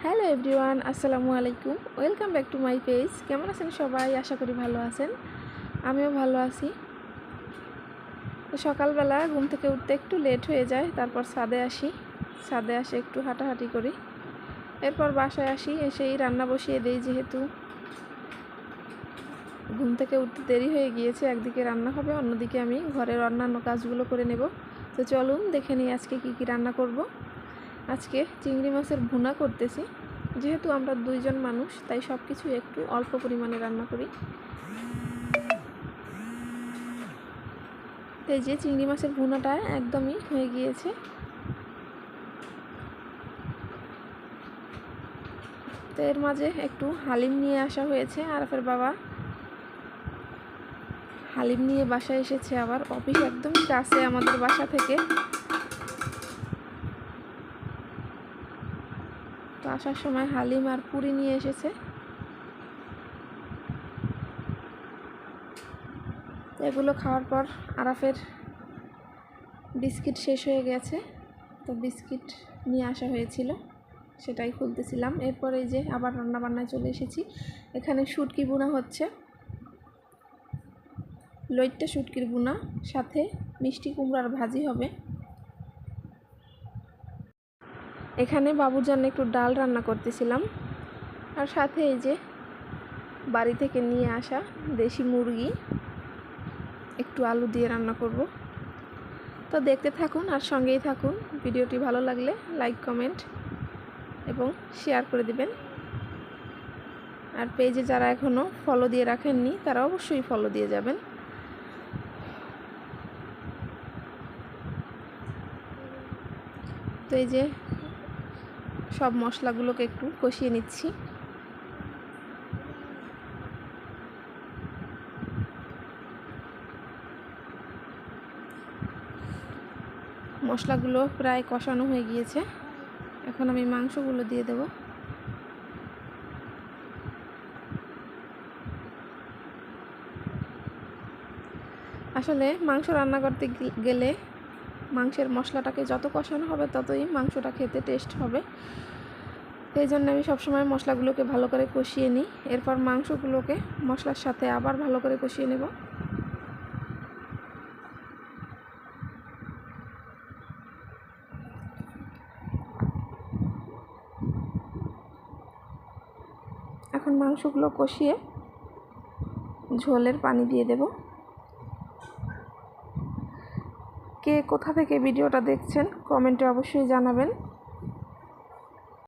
Hello everyone, আসসালামু আলাইকুম। Welcome back to my page. কেমন আছেন সবাই? আশা করি ভালো আছেন। আমিও ভালো আছি। তো সকালবেলা ঘুম থেকে উঠতে একটু লেট হয়ে যায়, তারপর ছাদে এসে একটু হাঁটাহাঁটি করি। এরপর বাসায় আসি, এসেই রান্না বসিয়ে দিই। যেহেতু ঘুম থেকে উঠতে দেরি হয়ে গিয়েছে, একদিকে রান্না হবে, অন্যদিকে আমি ঘরের অন্যান্য কাজগুলো করে নেব। তো চলুন দেখে নিই আজকে কি রান্না করব। আজকে চিংড়ি মাছের ভুনা করতেছি। যেহেতু আমরা দুইজন মানুষ, তাই সব কিছু একটু অল্প পরিমাণে রান্না করি। এই যে চিংড়ি মাছের ভুনাটা একদমই হয়ে গিয়েছে। তো এর মাঝে একটু হালিম নিয়ে আসা হয়েছে। আরাফের বাবা হালিম নিয়ে বাসায় এসেছে। আবার অফিস একদমই কাছে আমাদের বাসা থেকে। তো আসার সময় হালিম আর পুরি নিয়ে এসেছে। এগুলো খাওয়ার পর আরাফের বিস্কিট শেষ হয়ে গেছে, তো বিস্কিট নিয়ে আসা হয়েছিল, সেটাই খুলতেছিলাম। এরপর এই যে আবার রান্নাবান্নায় চলে এসেছি। এখানে শুটকি বোনা হচ্ছে, লইট্টা শুটকির বোনা, সাথে মিষ্টি কুমড়ার ভাজি হবে। এখানে বাবুর জন্য একটু ডাল রান্না করতেছিলাম, আর সাথে এই যে বাড়ি থেকে নিয়ে আসা দেশি মুরগি একটু আলু দিয়ে রান্না করব। তো দেখতে থাকুন আর সঙ্গেই থাকুন। ভিডিওটি ভালো লাগলে লাইক, কমেন্ট এবং শেয়ার করে দিবেন। আর পেজে যারা এখনও ফলো দিয়ে রাখেননি, তারা অবশ্যই ফলো দিয়ে যাবেন। তো এই যে সব মশলাগুলোকে একটু কষিয়ে নিচ্ছি। মশলাগুলো প্রায় কষানো হয়ে গিয়েছে, এখন আমি মাংসগুলো দিয়ে দেব। আসলে মাংস রান্না করতে গেলে মাংসের মশলাটাকে যত কষানো হবে ততই মাংসটা খেতে টেস্ট হবে। এই জন্য আমি সবসময় মশলাগুলোকে ভালো করে কষিয়ে নিই। এরপর মাংসগুলোকে মশলার সাথে আবার ভালো করে কষিয়ে নেব। এখন মাংসগুলো কষিয়ে ঝোলের পানি দিয়ে দেব। কে কোথা থেকে ভিডিওটা দেখছেন কমেন্টে অবশ্যই জানাবেন।